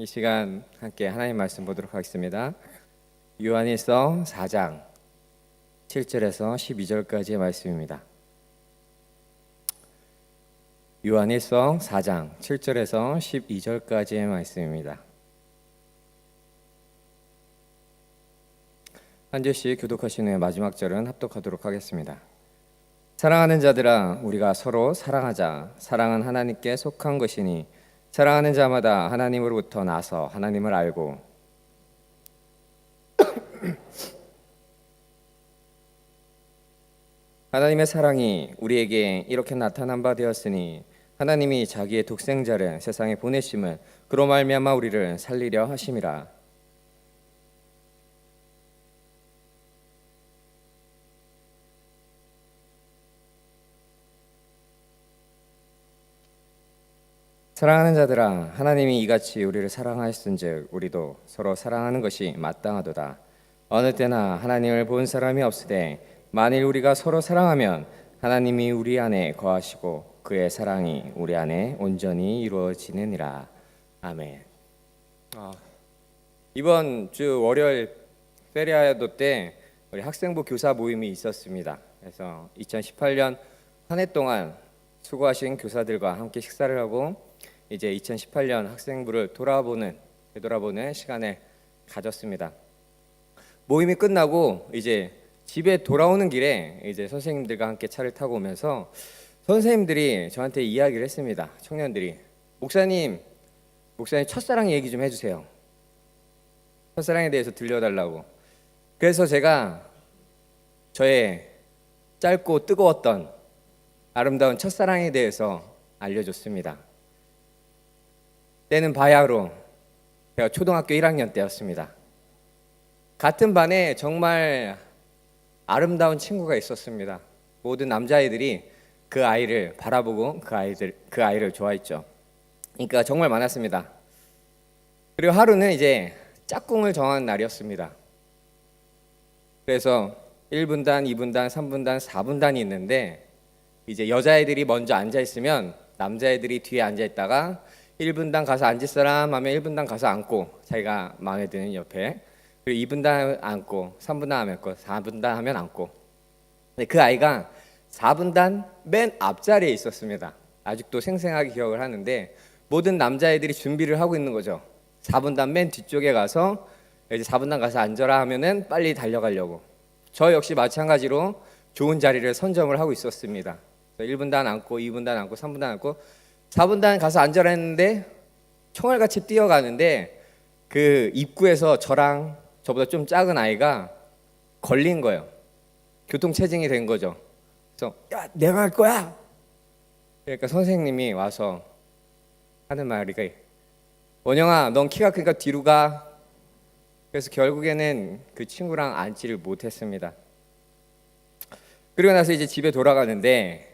이 시간 함께 하나님 말씀 보도록 하겠습니다. 요한일서 4장 7절에서 12절까지의 말씀입니다. 요한일서 4장 7절에서 12절까지의 말씀입니다. 한 절씩 교독하신 후에 마지막 절은 합독하도록 하겠습니다. 사랑하는 자들아, 우리가 서로 사랑하자. 사랑은 하나님께 속한 것이니 사랑하는 자마다 하나님으로부터 나서 하나님을 알고 하나님의 사랑이 우리에게 이렇게 나타난 바 되었으니 하나님이 자기의 독생자를 세상에 보내심을 그로 말미암아 우리를 살리려 하심이라. 사랑하는 자들아, 하나님이 이같이 우리를 사랑하였은즉 우리도 서로 사랑하는 것이 마땅하도다. 어느 때나 하나님을 본 사람이 없으되 만일 우리가 서로 사랑하면 하나님이 우리 안에 거하시고 그의 사랑이 우리 안에 온전히 이루어지느니라. 아멘. 이번 주 월요일 페리아도 때 우리 학생부 교사 모임이 있었습니다. 그래서 2018년 한 해 동안 수고하신 교사들과 함께 식사를 하고 이제 2018년 학생부를 되돌아보는 시간을 가졌습니다. 모임이 끝나고 이제 집에 돌아오는 길에 이제 선생님들과 함께 차를 타고 오면서 선생님들이 저한테 이야기를 했습니다. 청년들이 목사님 첫사랑 얘기 좀 해주세요. 첫사랑에 대해서 들려달라고. 그래서 제가 저의 짧고 뜨거웠던 아름다운 첫사랑에 대해서 알려줬습니다. 때는 바야흐로 제가 초등학교 1학년 때였습니다. 같은 반에 정말 아름다운 친구가 있었습니다. 모든 남자아이들이 그 아이를 바라보고 그 아이를 좋아했죠. 그러니까 정말 많았습니다. 그리고 하루는 이제 짝꿍을 정한 날이었습니다. 그래서 1분단, 2분단, 3분단, 4분단이 있는데 이제 여자애들이 먼저 앉아 있으면 남자애들이 뒤에 앉아 있다가 1분단 가서 앉을 사람 하면 1분단 가서 앉고 자기가 마음에 드는 옆에, 그리고 2분단 앉고 3분단 하면 앉고 4분단 하면 앉고. 근데 그 아이가 4분단 맨 앞자리에 있었습니다. 아직도 생생하게 기억을 하는데 모든 남자애들이 준비를 하고 있는 거죠. 4분단 맨 뒤쪽에 가서 이제 4분단 가서 앉아라 하면은 빨리 달려가려고. 저 역시 마찬가지로 좋은 자리를 선점을 하고 있었습니다. 1분단 앉고 2분단 앉고 3분단 앉고 4분단 가서 앉아라 했는데 총알같이 뛰어가는데 그 입구에서 저랑 저보다 좀 작은 아이가 걸린 거예요. 교통체증이 된 거죠. 그래서 야, 내가 할 거야. 그러니까 선생님이 와서 하는 말이 원영아, 넌 키가 크니까 뒤로 가. 그래서 결국에는 그 친구랑 앉지를 못했습니다. 그리고 나서 이제 집에 돌아가는데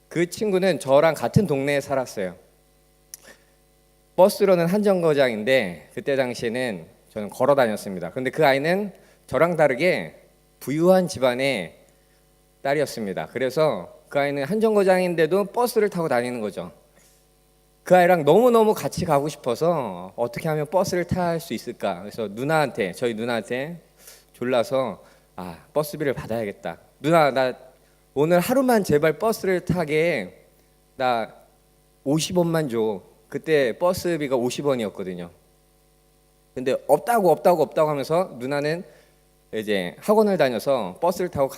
그 친구는 저랑 같은 동네에 살았어요. 버스로는 한 정거장인데 그때 당시에는 저는 걸어 다녔습니다. 그런데 그 아이는 저랑 다르게 부유한 집안의 딸이었습니다. 그래서 그 아이는 한 정거장인데도 버스를 타고 다니는 거죠. 그 아이랑 너무너무 같이 가고 싶어서 어떻게 하면 버스를 탈 수 있을까? 그래서 저희 누나한테 졸라서 버스비를 받아야겠다. 누나, 나 오늘 하루만 제발 버스를 타게, 나 50원만 줘. 그때 버스비가 50원이었거든요. 근데 없다고 하면서 누나는 이제 학원을 다녀서 버스를 타고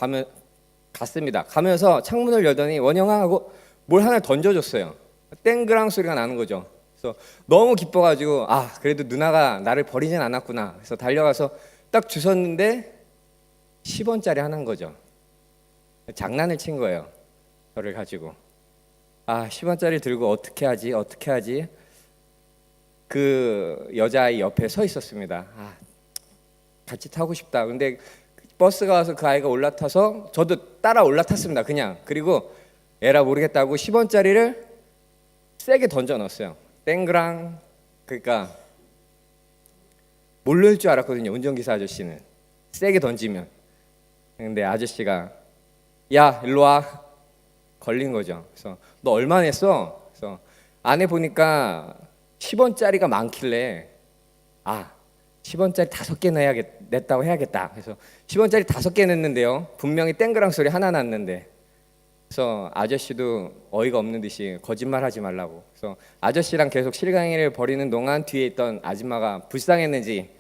갔습니다. 가면서 창문을 열더니 원영아 하고 뭘 하나 던져줬어요. 땡그랑 소리가 나는 거죠. 그래서 너무 기뻐가지고 그래도 누나가 나를 버리진 않았구나. 그래서 달려가서 딱 주웠는데 10원짜리 하나인 거죠. 장난을 친 거예요. 저를 가지고 10원짜리 들고 어떻게 하지? 그 여자아이 옆에 서 있었습니다. 같이 타고 싶다. 근데 버스가 와서 그 아이가 올라타서 저도 따라 올라탔습니다. 그냥. 그리고 에라 모르겠다고 10원짜리를 세게 던져 넣었어요. 땡그랑. 그러니까 모를 줄 알았거든요. 운전기사 아저씨는 세게 던지면. 근데 아저씨가 야, 일로 와. 걸린 거죠. 그래서 너 얼마 냈어? 그래서 안에 보니까 10원짜리가 많길래 아, 10원짜리 5개 냈다고 해야겠다. 그래서 10원짜리 5개 냈는데요. 분명히 땡그랑 소리 하나 났는데. 그래서 아저씨도 어이가 없는 듯이 거짓말하지 말라고. 그래서 아저씨랑 계속 실강이를 벌이는 동안 뒤에 있던 아줌마가 불쌍했는지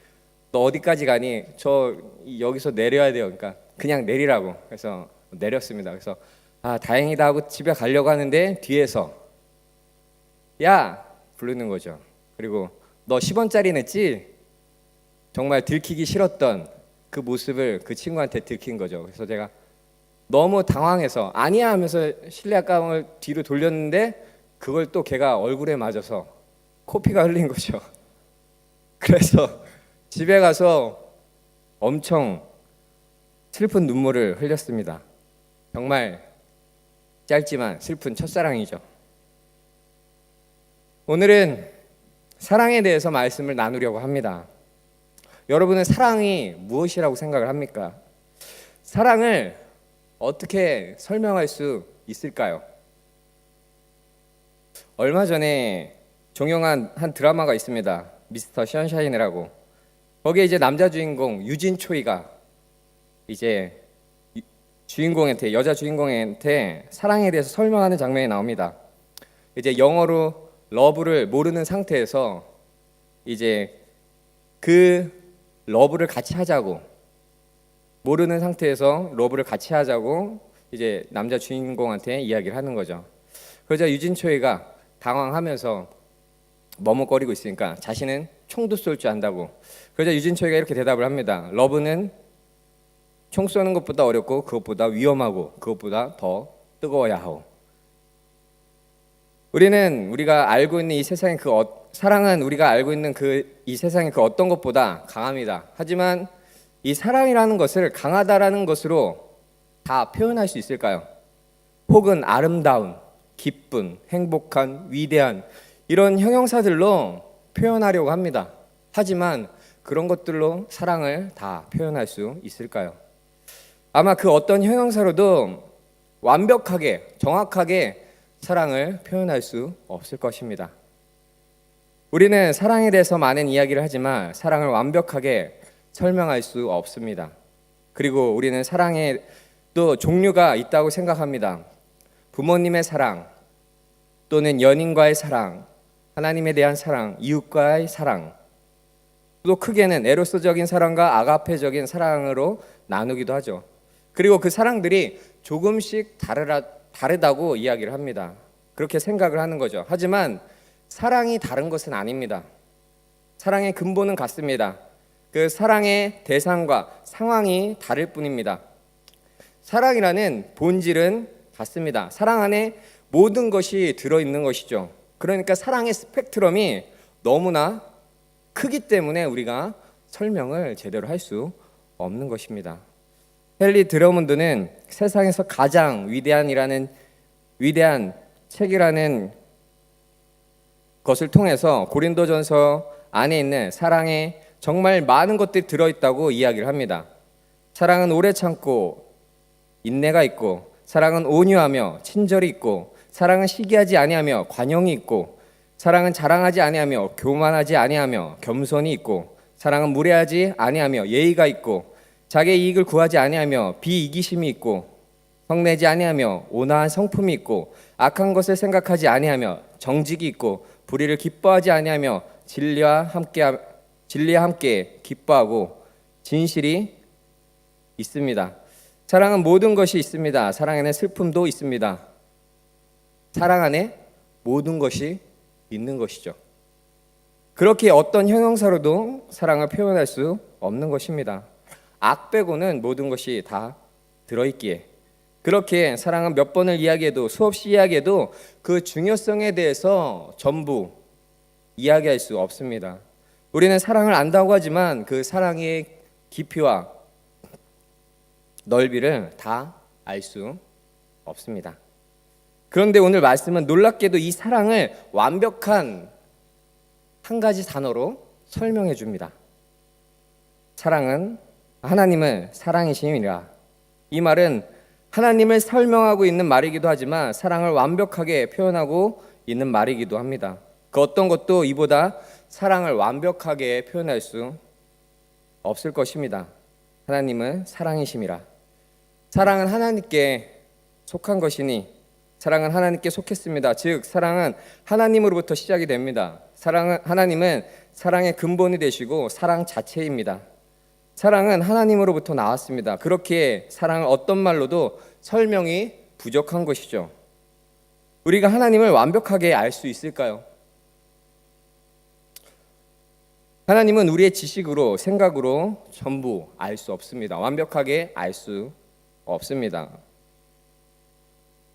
너 어디까지 가니? 저 여기서 내려야 돼요. 그러니까 그냥 내리라고. 그래서 내렸습니다. 그래서 아 다행이다 하고 집에 가려고 하는데 뒤에서 야 부르는 거죠. 그리고 너 10원짜리 냈지? 정말 들키기 싫었던 그 모습을 그 친구한테 들킨 거죠. 그래서 제가 너무 당황해서 아니야 하면서 실내 가방을 뒤로 돌렸는데 그걸 또 걔가 얼굴에 맞아서 코피가 흘린 거죠. 그래서 집에 가서 엄청 슬픈 눈물을 흘렸습니다. 정말 짧지만 슬픈 첫사랑이죠. 오늘은 사랑에 대해서 말씀을 나누려고 합니다. 여러분은 사랑이 무엇이라고 생각을 합니까? 사랑을 어떻게 설명할 수 있을까요? 얼마 전에 종영한 한 드라마가 있습니다. 미스터 션샤인이라고. 거기에 이제 남자 주인공 유진 초이가 이제 주인공한테 여자 주인공한테 사랑에 대해서 설명하는 장면이 나옵니다. 이제 영어로 러브를 모르는 상태에서 이제 그 러브를 같이 하자고 모르는 상태에서 러브를 같이 하자고 이제 남자 주인공한테 이야기를 하는 거죠. 그러자 유진 초이가 당황하면서 머뭇거리고 있으니까 자신은 총도 쏠 줄 안다고. 그러자 유진 초이가 이렇게 대답을 합니다. 러브는 총 쏘는 것보다 어렵고 그것보다 위험하고 그것보다 더 뜨거워야 하오. 우리가 알고 있는 이 세상의 사랑은 우리가 알고 있는 이 세상의 그 어떤 것보다 강합니다. 하지만 이 사랑이라는 것을 강하다라는 것으로 다 표현할 수 있을까요? 혹은 아름다운, 기쁜, 행복한, 위대한 이런 형용사들로 표현하려고 합니다. 하지만 그런 것들로 사랑을 다 표현할 수 있을까요? 아마 그 어떤 형용사로도 완벽하게, 정확하게 사랑을 표현할 수 없을 것입니다. 우리는 사랑에 대해서 많은 이야기를 하지만 사랑을 완벽하게 설명할 수 없습니다. 그리고 우리는 사랑에 또 종류가 있다고 생각합니다. 부모님의 사랑, 또는 연인과의 사랑, 하나님에 대한 사랑, 이웃과의 사랑, 또 크게는 에로스적인 사랑과 아가페적인 사랑으로 나누기도 하죠. 그리고 그 사랑들이 조금씩 다르다고 이야기를 합니다. 그렇게 생각을 하는 거죠. 하지만 사랑이 다른 것은 아닙니다. 사랑의 근본은 같습니다. 그 사랑의 대상과 상황이 다를 뿐입니다. 사랑이라는 본질은 같습니다. 사랑 안에 모든 것이 들어있는 것이죠. 그러니까 사랑의 스펙트럼이 너무나 크기 때문에 우리가 설명을 제대로 할 수 없는 것입니다. 헨리 드러먼드는 세상에서 가장 위대한 책이라는 것을 통해서 고린도전서 안에 있는 사랑에 정말 많은 것들이 들어있다고 이야기를 합니다. 사랑은 오래 참고 인내가 있고, 사랑은 온유하며 친절이 있고, 사랑은 시기하지 아니하며 관용이 있고, 사랑은 자랑하지 아니하며 교만하지 아니하며 겸손이 있고, 사랑은 무례하지 아니하며 예의가 있고, 자기의 이익을 구하지 아니하며 비이기심이 있고, 성내지 아니하며 온화한 성품이 있고, 악한 것을 생각하지 아니하며 정직이 있고, 불의를 기뻐하지 아니하며 진리와 함께 기뻐하고 진실이 있습니다. 사랑은 모든 것이 있습니다. 사랑 안에 슬픔도 있습니다. 사랑 안에 모든 것이 있는 것이죠. 그렇게 어떤 형용사로도 사랑을 표현할 수 없는 것입니다. 악 빼고는 모든 것이 다 들어있기에 그렇게 사랑은 몇 번을 이야기해도 수없이 이야기해도 그 중요성에 대해서 전부 이야기할 수 없습니다. 우리는 사랑을 안다고 하지만 그 사랑의 깊이와 넓이를 다 알 수 없습니다. 그런데 오늘 말씀은 놀랍게도 이 사랑을 완벽한 한 가지 단어로 설명해 줍니다. 사랑은 하나님은 사랑이심이라. 이 말은 하나님을 설명하고 있는 말이기도 하지만 사랑을 완벽하게 표현하고 있는 말이기도 합니다. 그 어떤 것도 이보다 사랑을 완벽하게 표현할 수 없을 것입니다. 하나님은 사랑이심이라. 사랑은 하나님께 속한 것이니 사랑은 하나님께 속했습니다. 즉 사랑은 하나님으로부터 시작이 됩니다. 하나님은 사랑의 근본이 되시고 사랑 자체입니다. 사랑은 하나님으로부터 나왔습니다. 그렇기에 사랑은 어떤 말로도 설명이 부족한 것이죠. 우리가 하나님을 완벽하게 알 수 있을까요? 하나님은 우리의 지식으로, 생각으로 전부 알 수 없습니다. 완벽하게 알 수 없습니다.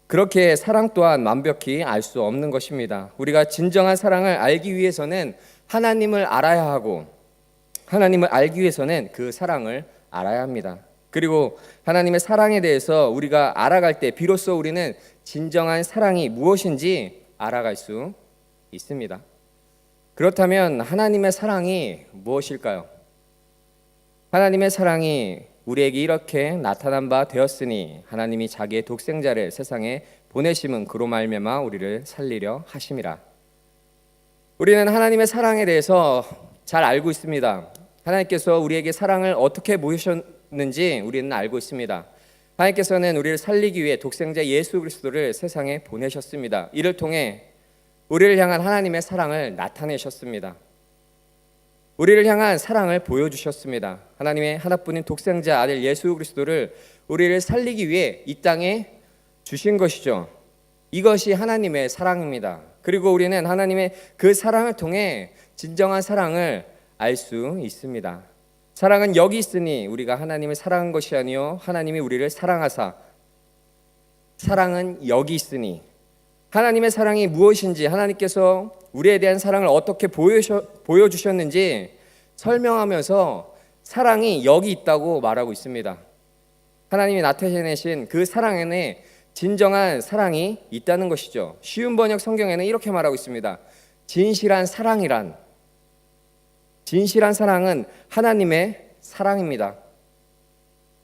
그렇게 사랑 또한 완벽히 알 수 없는 것입니다. 우리가 진정한 사랑을 알기 위해서는 하나님을 알아야 하고, 하나님을 알기 위해서는 그 사랑을 알아야 합니다. 그리고 하나님의 사랑에 대해서 우리가 알아갈 때 비로소 우리는 진정한 사랑이 무엇인지 알아갈 수 있습니다. 그렇다면 하나님의 사랑이 무엇일까요? 하나님의 사랑이 우리에게 이렇게 나타난 바 되었으니 하나님이 자기의 독생자를 세상에 보내심은 그로 말미암아 우리를 살리려 하심이라. 우리는 하나님의 사랑에 대해서 잘 알고 있습니다. 하나님께서 우리에게 사랑을 어떻게 보이셨는지 우리는 알고 있습니다. 하나님께서는 우리를 살리기 위해 독생자 예수 그리스도를 세상에 보내셨습니다. 이를 통해 우리를 향한 하나님의 사랑을 나타내셨습니다. 우리를 향한 사랑을 보여주셨습니다. 하나님의 하나뿐인 독생자 아들 예수 그리스도를 우리를 살리기 위해 이 땅에 주신 것이죠. 이것이 하나님의 사랑입니다. 그리고 우리는 하나님의 그 사랑을 통해 진정한 사랑을 알 수 있습니다. 사랑은 여기 있으니 우리가 하나님을 사랑한 것이 아니요 하나님이 우리를 사랑하사. 사랑은 여기 있으니 하나님의 사랑이 무엇인지, 하나님께서 우리에 대한 사랑을 어떻게 보여주셨는지 설명하면서 사랑이 여기 있다고 말하고 있습니다. 하나님이 나타내신 그 사랑 안에 진정한 사랑이 있다는 것이죠. 쉬운 번역 성경에는 이렇게 말하고 있습니다. 진실한 사랑이란, 진실한 사랑은 하나님의 사랑입니다.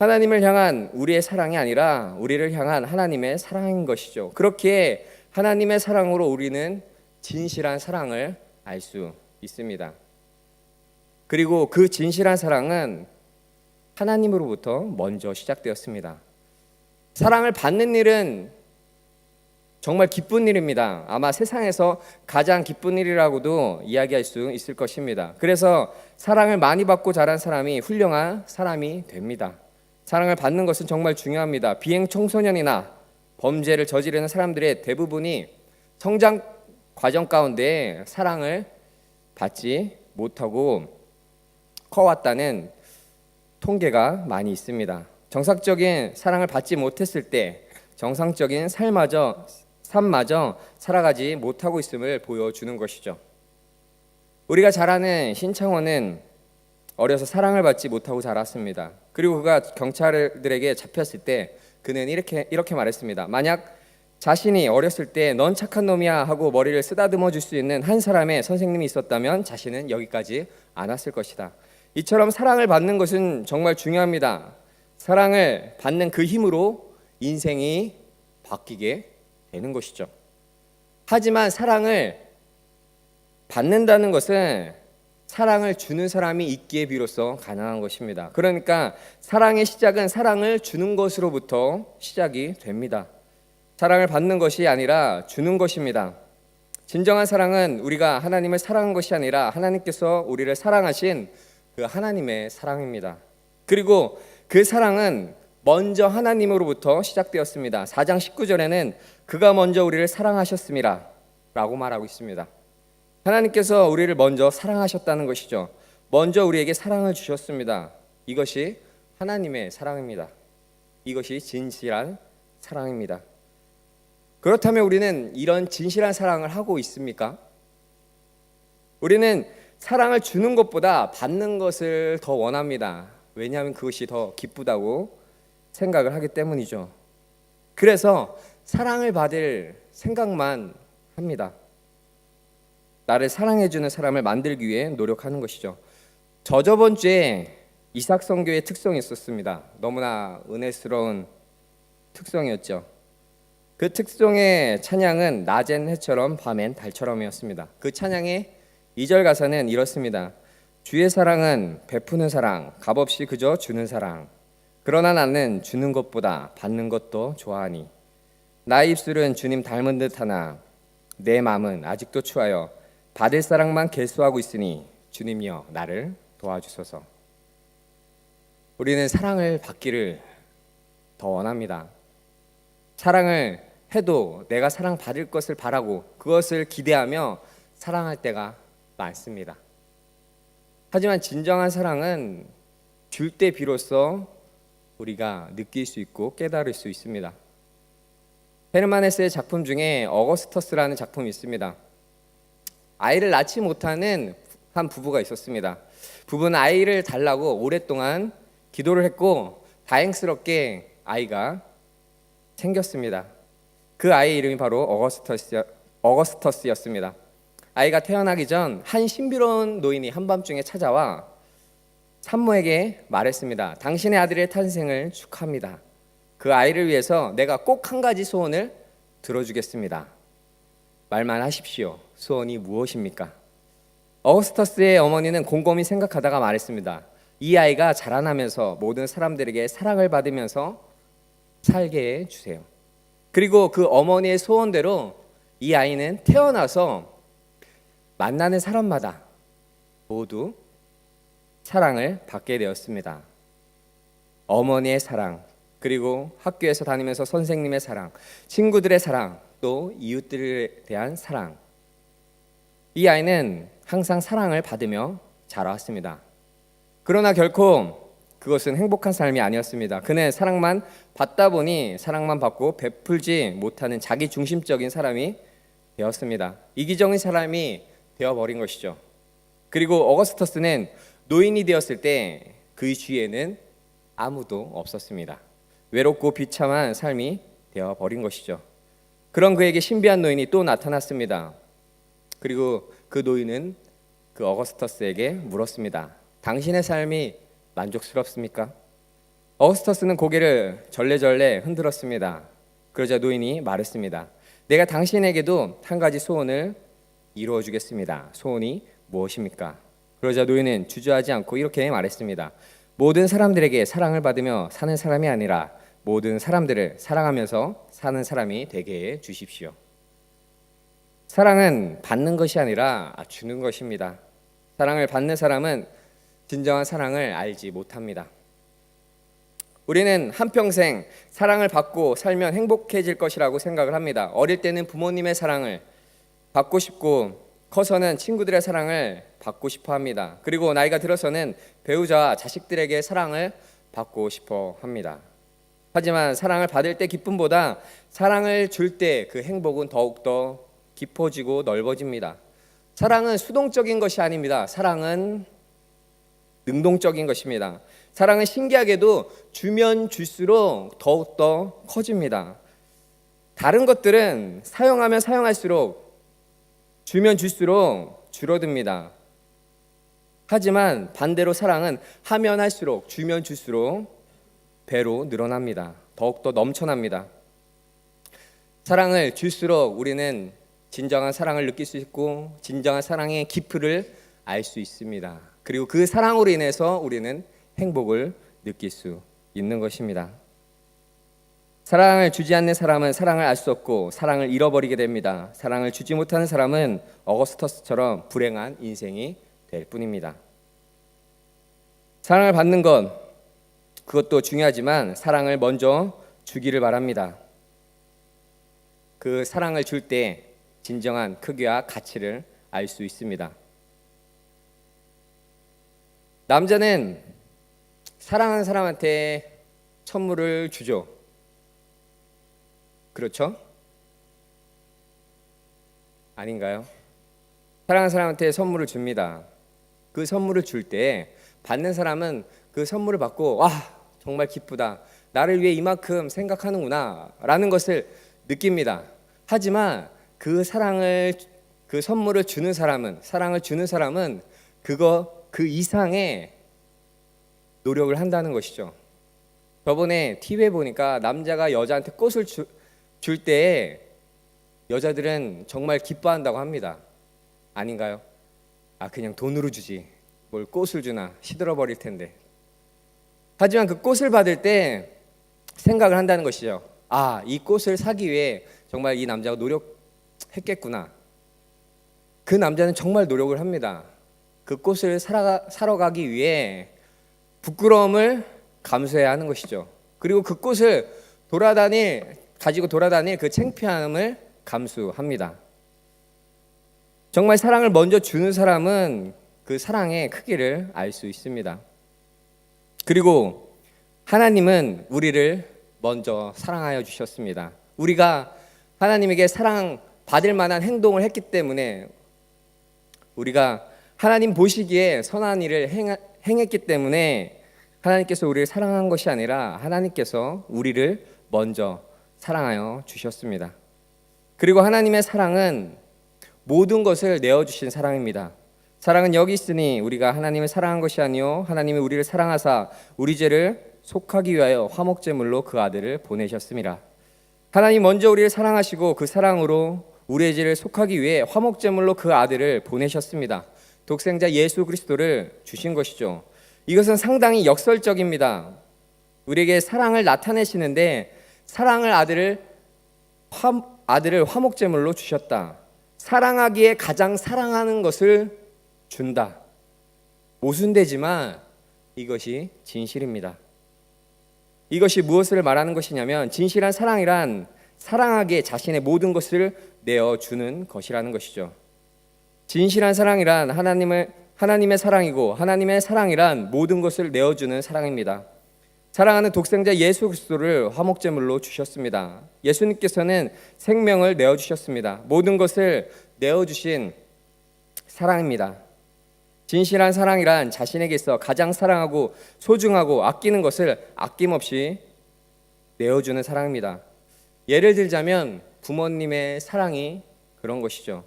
하나님을 향한 우리의 사랑이 아니라 우리를 향한 하나님의 사랑인 것이죠. 그렇기에 하나님의 사랑으로 우리는 진실한 사랑을 알 수 있습니다. 그리고 그 진실한 사랑은 하나님으로부터 먼저 시작되었습니다. 사랑을 받는 일은 정말 기쁜 일입니다. 아마 세상에서 가장 기쁜 일이라고도 이야기할 수 있을 것입니다. 그래서 사랑을 많이 받고 자란 사람이 훌륭한 사람이 됩니다. 사랑을 받는 것은 정말 중요합니다. 비행 청소년이나 범죄를 저지르는 사람들의 대부분이 성장 과정 가운데 사랑을 받지 못하고 커왔다는 통계가 많이 있습니다. 정상적인 사랑을 받지 못했을 때 정상적인 삶마저 살아가지 못하고 있음을 보여주는 것이죠. 우리가 잘 아는 신창원은 어려서 사랑을 받지 못하고 자랐습니다. 그리고 그가 경찰들에게 잡혔을 때 그는 이렇게 말했습니다. 만약 자신이 어렸을 때 넌 착한 놈이야 하고 머리를 쓰다듬어 줄 수 있는 한 사람의 선생님이 있었다면 자신은 여기까지 안 왔을 것이다. 이처럼 사랑을 받는 것은 정말 중요합니다. 사랑을 받는 그 힘으로 인생이 바뀌게 되는 것이죠. 하지만 사랑을 받는다는 것은 사랑을 주는 사람이 있기에 비로소 가능한 것입니다. 그러니까 사랑의 시작은 사랑을 주는 것으로부터 시작이 됩니다. 사랑을 받는 것이 아니라 주는 것입니다. 진정한 사랑은 우리가 하나님을 사랑한 것이 아니라 하나님께서 우리를 사랑하신 그 하나님의 사랑입니다. 그리고 그 사랑은 먼저 하나님으로부터 시작되었습니다. 4장 19절에는 그가 먼저 우리를 사랑하셨음이라 라고 말하고 있습니다. 하나님께서 우리를 먼저 사랑하셨다는 것이죠. 먼저 우리에게 사랑을 주셨습니다. 이것이 하나님의 사랑입니다. 이것이 진실한 사랑입니다. 그렇다면 우리는 이런 진실한 사랑을 하고 있습니까? 우리는 사랑을 주는 것보다 받는 것을 더 원합니다. 왜냐하면 그것이 더 기쁘다고 생각을 하기 때문이죠. 그래서 사랑을 받을 생각만 합니다. 나를 사랑해주는 사람을 만들기 위해 노력하는 것이죠. 저번 주에 이삭 선교의 특성이 있었습니다. 너무나 은혜스러운 특성이었죠. 그 특성의 찬양은 낮엔 해처럼 밤엔 달처럼이었습니다. 그 찬양의 2절 가사는 이렇습니다. 주의 사랑은 베푸는 사랑, 값없이 그저 주는 사랑. 그러나 나는 주는 것보다 받는 것도 좋아하니. 나의 입술은 주님 닮은 듯하나 내 마음은 아직도 추하여 받을 사랑만 계수하고 있으니 주님이여 나를 도와주소서. 우리는 사랑을 받기를 더 원합니다. 사랑을 해도 내가 사랑받을 것을 바라고 그것을 기대하며 사랑할 때가 많습니다. 하지만 진정한 사랑은 줄 때 비로소 우리가 느낄 수 있고 깨달을 수 있습니다. 헤르만 헤세의 작품 중에 어거스터스라는 작품이 있습니다. 아이를 낳지 못하는 한 부부가 있었습니다. 부부는 아이를 달라고 오랫동안 기도를 했고 다행스럽게 아이가 생겼습니다. 그 아이의 이름이 바로 어거스터스였습니다. 아이가 태어나기 전 한 신비로운 노인이 한밤중에 찾아와 산모에게 말했습니다. 당신의 아들의 탄생을 축하합니다. 그 아이를 위해서 내가 꼭 한 가지 소원을 들어주겠습니다. 말만 하십시오. 소원이 무엇입니까? 어거스터스의 어머니는 곰곰이 생각하다가 말했습니다. 이 아이가 자라나면서 모든 사람들에게 사랑을 받으면서 살게 해주세요. 그리고 그 어머니의 소원대로 이 아이는 태어나서 만나는 사람마다 모두 사랑을 받게 되었습니다. 어머니의 사랑, 그리고 학교에서 다니면서 선생님의 사랑, 친구들의 사랑, 또 이웃들에 대한 사랑. 이 아이는 항상 사랑을 받으며 자라왔습니다. 그러나 결코 그것은 행복한 삶이 아니었습니다. 그는 사랑만 받다 보니 사랑만 받고 베풀지 못하는 자기중심적인 사람이 되었습니다. 이기적인 사람이 되어버린 것이죠. 그리고 어거스터스는 노인이 되었을 때 그의 주위에는 아무도 없었습니다. 외롭고 비참한 삶이 되어버린 것이죠. 그런 그에게 신비한 노인이 또 나타났습니다. 그리고 그 노인은 그 어거스터스에게 물었습니다. 당신의 삶이 만족스럽습니까? 어거스터스는 고개를 절레절레 흔들었습니다. 그러자 노인이 말했습니다. 내가 당신에게도 한 가지 소원을 이루어 주겠습니다. 소원이 무엇입니까? 그러자 노인은 주저하지 않고 이렇게 말했습니다. 모든 사람들에게 사랑을 받으며 사는 사람이 아니라 모든 사람들을 사랑하면서 사는 사람이 되게 해 주십시오. 사랑은 받는 것이 아니라 주는 것입니다. 사랑을 받는 사람은 진정한 사랑을 알지 못합니다. 우리는 한평생 사랑을 받고 살면 행복해질 것이라고 생각을 합니다. 어릴 때는 부모님의 사랑을 받고 싶고 커서는 친구들의 사랑을 받고 싶어 합니다. 그리고 나이가 들어서는 배우자와 자식들에게 사랑을 받고 싶어 합니다. 하지만 사랑을 받을 때 기쁨보다 사랑을 줄 때 그 행복은 더욱더 깊어지고 넓어집니다. 사랑은 수동적인 것이 아닙니다. 사랑은 능동적인 것입니다. 사랑은 신기하게도 주면 줄수록 더욱더 커집니다. 다른 것들은 사용하면 사용할수록 주면 줄수록 줄어듭니다. 하지만 반대로 사랑은 하면 할수록 주면 줄수록 배로 늘어납니다. 더욱더 넘쳐납니다. 사랑을 줄수록 우리는 진정한 사랑을 느낄 수 있고 진정한 사랑의 깊이를 알 수 있습니다. 그리고 그 사랑으로 인해서 우리는 행복을 느낄 수 있는 것입니다. 사랑을 주지 않는 사람은 사랑을 알 수 없고 사랑을 잃어버리게 됩니다. 사랑을 주지 못하는 사람은 어거스터스처럼 불행한 인생이 될 뿐입니다. 사랑을 받는 것, 그것도 중요하지만 사랑을 먼저 주기를 바랍니다. 그 사랑을 줄 때 진정한 크기와 가치를 알 수 있습니다. 남자는 사랑하는 사람한테 선물을 주죠. 그렇죠? 아닌가요? 사랑하는 사람한테 선물을 줍니다. 그 선물을 줄 때 받는 사람은 그 선물을 받고 와, 정말 기쁘다. 나를 위해 이만큼 생각하는구나 라는 것을 느낍니다. 하지만 그 선물을 주는 사람은, 사랑을 주는 사람은 그 이상의 노력을 한다는 것이죠. 저번에 TV에 보니까 남자가 여자한테 꽃을 줄 때 여자들은 정말 기뻐한다고 합니다. 아닌가요? 그냥 돈으로 주지, 뭘 꽃을 주나, 시들어 버릴 텐데. 하지만 그 꽃을 받을 때 생각을 한다는 것이죠. 이 꽃을 사기 위해 정말 이 남자가 노력했겠구나. 그 남자는 정말 노력을 합니다. 그 꽃을 사러 가기 위해 부끄러움을 감수해야 하는 것이죠. 그리고 그 꽃을 가지고 돌아다닐 그 창피함을 감수합니다. 정말 사랑을 먼저 주는 사람은 그 사랑의 크기를 알 수 있습니다. 그리고 하나님은 우리를 먼저 사랑하여 주셨습니다. 우리가 하나님에게 사랑받을 만한 행동을 했기 때문에, 우리가 하나님 보시기에 선한 일을 행했기 때문에 하나님께서 우리를 사랑한 것이 아니라 하나님께서 우리를 먼저 사랑하여 주셨습니다. 그리고 하나님의 사랑은 모든 것을 내어주신 사랑입니다. 사랑은 여기 있으니 우리가 하나님을 사랑한 것이 아니요 하나님이 우리를 사랑하사 우리 죄를 속하기 위하여 화목제물로 그 아들을 보내셨습니다. 하나님 먼저 우리를 사랑하시고 그 사랑으로 우리의 죄를 속하기 위해 화목제물로 그 아들을 보내셨습니다. 독생자 예수 그리스도를 주신 것이죠. 이것은 상당히 역설적입니다. 우리에게 사랑을 나타내시는데 사랑을 아들을 화목제물로 주셨다. 사랑하기에 가장 사랑하는 것을 준다. 모순되지만 이것이 진실입니다. 이것이 무엇을 말하는 것이냐면, 진실한 사랑이란 사랑하기에 자신의 모든 것을 내어주는 것이라는 것이죠. 진실한 사랑이란 하나님의 사랑이고, 하나님의 사랑이란 모든 것을 내어주는 사랑입니다. 사랑하는 독생자 예수 그리스도를 화목제물로 주셨습니다. 예수님께서는 생명을 내어주셨습니다. 모든 것을 내어주신 사랑입니다. 진실한 사랑이란 자신에게서 가장 사랑하고 소중하고 아끼는 것을 아낌없이 내어주는 사랑입니다. 예를 들자면 부모님의 사랑이 그런 것이죠.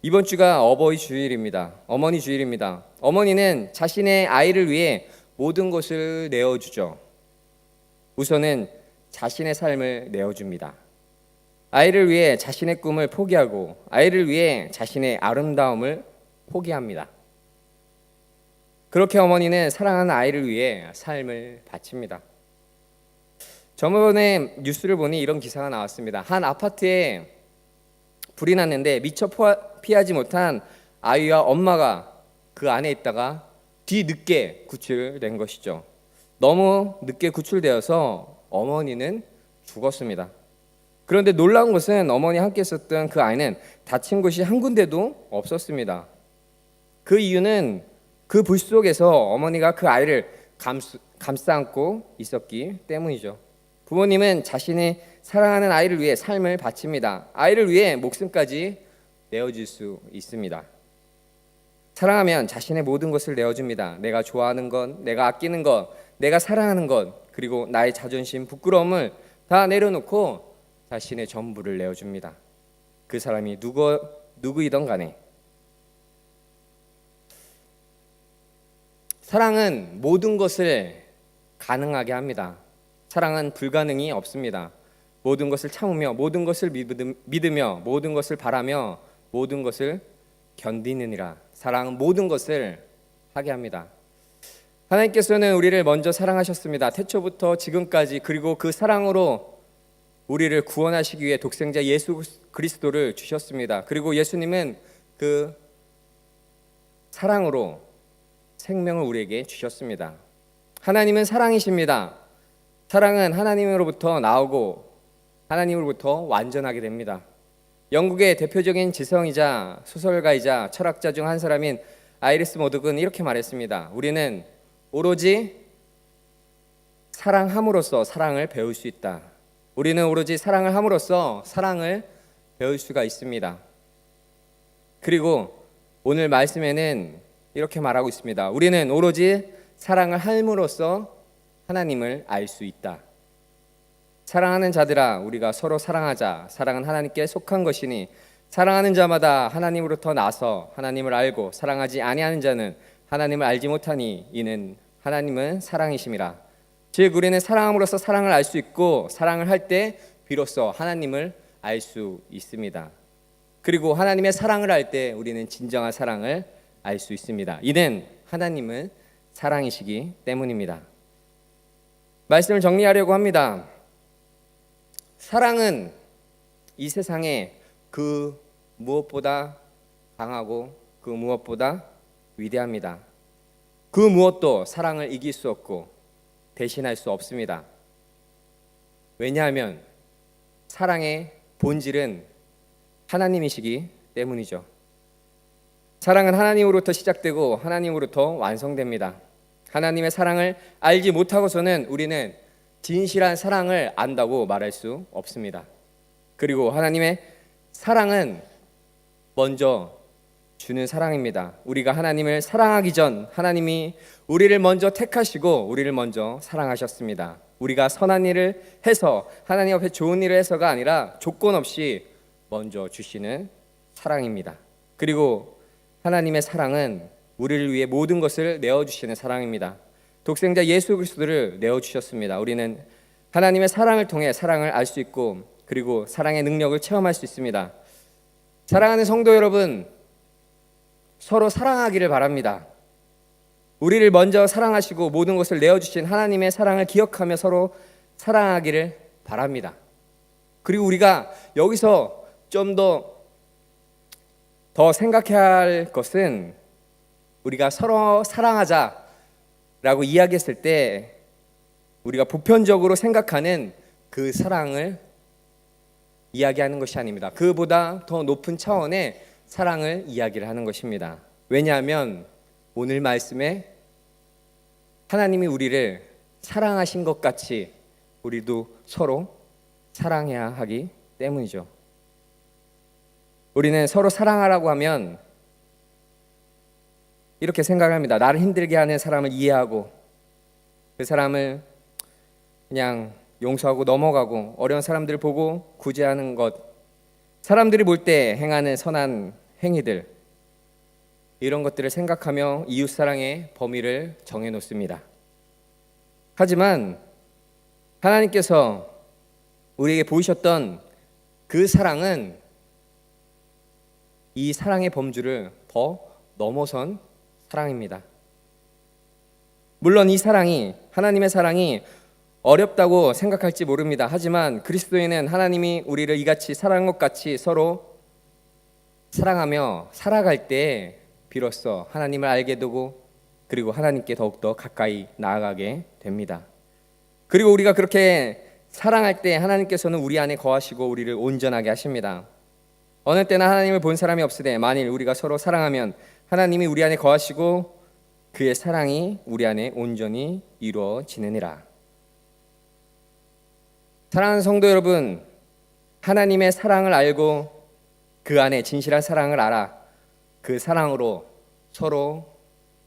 이번 주가 어버이 주일입니다. 어머니 주일입니다. 어머니는 자신의 아이를 위해 모든 것을 내어주죠. 우선은 자신의 삶을 내어줍니다. 아이를 위해 자신의 꿈을 포기하고 아이를 위해 자신의 아름다움을 포기합니다. 그렇게 어머니는 사랑하는 아이를 위해 삶을 바칩니다. 저번에 뉴스를 보니 이런 기사가 나왔습니다. 한 아파트에 불이 났는데 미처 피하지 못한 아이와 엄마가 그 안에 있다가 뒤늦게 구출된 것이죠. 너무 늦게 구출되어서 어머니는 죽었습니다. 그런데 놀라운 것은 어머니와 함께 있었던 그 아이는 다친 곳이 한 군데도 없었습니다. 그 이유는 그 불 속에서 어머니가 그 아이를 감싸 안고 있었기 때문이죠. 부모님은 자신이 사랑하는 아이를 위해 삶을 바칩니다. 아이를 위해 목숨까지 내어줄 수 있습니다. 사랑하면 자신의 모든 것을 내어줍니다. 내가 좋아하는 것, 내가 아끼는 것, 내가 사랑하는 것, 그리고 나의 자존심, 부끄러움을 다 내려놓고 자신의 전부를 내어줍니다. 그 사람이 누구이든 간에. 사랑은 모든 것을 가능하게 합니다. 사랑은 불가능이 없습니다. 모든 것을 참으며, 모든 것을 믿으며, 모든 것을 바라며, 모든 것을 견디느니라. 사랑은 모든 것을 하게 합니다. 하나님께서는 우리를 먼저 사랑하셨습니다. 태초부터 지금까지. 그리고 그 사랑으로 우리를 구원하시기 위해 독생자 예수 그리스도를 주셨습니다. 그리고 예수님은 그 사랑으로 생명을 우리에게 주셨습니다. 하나님은 사랑이십니다. 사랑은 하나님으로부터 나오고 하나님으로부터 완전하게 됩니다. 영국의 대표적인 지성이자 소설가이자 철학자 중 한 사람인 아이리스 머독은 이렇게 말했습니다. 우리는 오로지 사랑함으로써 사랑을 배울 수 있다. 우리는 오로지 사랑을 함으로써 사랑을 배울 수가 있습니다. 그리고 오늘 말씀에는 이렇게 말하고 있습니다. 우리는 오로지 사랑을 함으로써 하나님을 알 수 있다. 사랑하는 자들아, 우리가 서로 사랑하자. 사랑은 하나님께 속한 것이니 사랑하는 자마다 하나님으로부터 나서 하나님을 알고 사랑하지 아니하는 자는 하나님을 알지 못하니 이는 하나님은 사랑이심이라. 즉 우리는 사랑함으로써 사랑을 알 수 있고 사랑을 할 때 비로소 하나님을 알 수 있습니다. 그리고 하나님의 사랑을 알 때 우리는 진정한 사랑을 알 수 있습니다. 이는 하나님은 사랑이시기 때문입니다. 말씀을 정리하려고 합니다. 사랑은 이 세상에 그 무엇보다 강하고 그 무엇보다 위대합니다. 그 무엇도 사랑을 이길 수 없고 대신할 수 없습니다. 왜냐하면 사랑의 본질은 하나님이시기 때문이죠. 사랑은 하나님으로부터 시작되고 하나님으로부터 완성됩니다. 하나님의 사랑을 알지 못하고서는 우리는 진실한 사랑을 안다고 말할 수 없습니다. 그리고 하나님의 사랑은 먼저 주는 사랑입니다. 우리가 하나님을 사랑하기 전 하나님이 우리를 먼저 택하시고 우리를 먼저 사랑하셨습니다. 우리가 선한 일을 해서 하나님 앞에 좋은 일을 해서가 아니라 조건 없이 먼저 주시는 사랑입니다. 그리고 하나님의 사랑은 우리를 위해 모든 것을 내어주시는 사랑입니다. 독생자 예수 그리스도를 내어주셨습니다. 우리는 하나님의 사랑을 통해 사랑을 알 수 있고 그리고 사랑의 능력을 체험할 수 있습니다. 사랑하는 성도 여러분, 서로 사랑하기를 바랍니다. 우리를 먼저 사랑하시고 모든 것을 내어주신 하나님의 사랑을 기억하며 서로 사랑하기를 바랍니다. 그리고 우리가 여기서 좀 더 생각해야 할 것은 우리가 서로 사랑하자라고 이야기했을 때 우리가 보편적으로 생각하는 그 사랑을 이야기하는 것이 아닙니다. 그보다 더 높은 차원의 사랑을 이야기를 하는 것입니다. 왜냐하면 오늘 말씀에 하나님이 우리를 사랑하신 것 같이 우리도 서로 사랑해야 하기 때문이죠. 우리는 서로 사랑하라고 하면 이렇게 생각합니다. 나를 힘들게 하는 사람을 이해하고 그 사람을 그냥 용서하고 넘어가고 어려운 사람들을 보고 구제하는 것, 사람들이 볼 때 행하는 선한 행위들, 이런 것들을 생각하며 이웃사랑의 범위를 정해놓습니다. 하지만 하나님께서 우리에게 보이셨던 그 사랑은 이 사랑의 범주를 더 넘어선 사랑입니다. 물론 이 사랑이, 하나님의 사랑이 어렵다고 생각할지 모릅니다. 하지만 그리스도인은 하나님이 우리를 이같이 사랑한 것 같이 서로 사랑하며 살아갈 때 비로소 하나님을 알게 되고 그리고 하나님께 더욱더 가까이 나아가게 됩니다. 그리고 우리가 그렇게 사랑할 때 하나님께서는 우리 안에 거하시고 우리를 온전하게 하십니다. 어느 때나 하나님을 본 사람이 없으되 만일 우리가 서로 사랑하면 하나님이 우리 안에 거하시고 그의 사랑이 우리 안에 온전히 이루어지느니라. 사랑하는 성도 여러분, 하나님의 사랑을 알고 그 안에 진실한 사랑을 알아 그 사랑으로 서로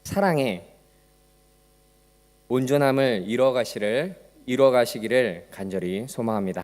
사랑의 온전함을 이루어가시기를 간절히 소망합니다.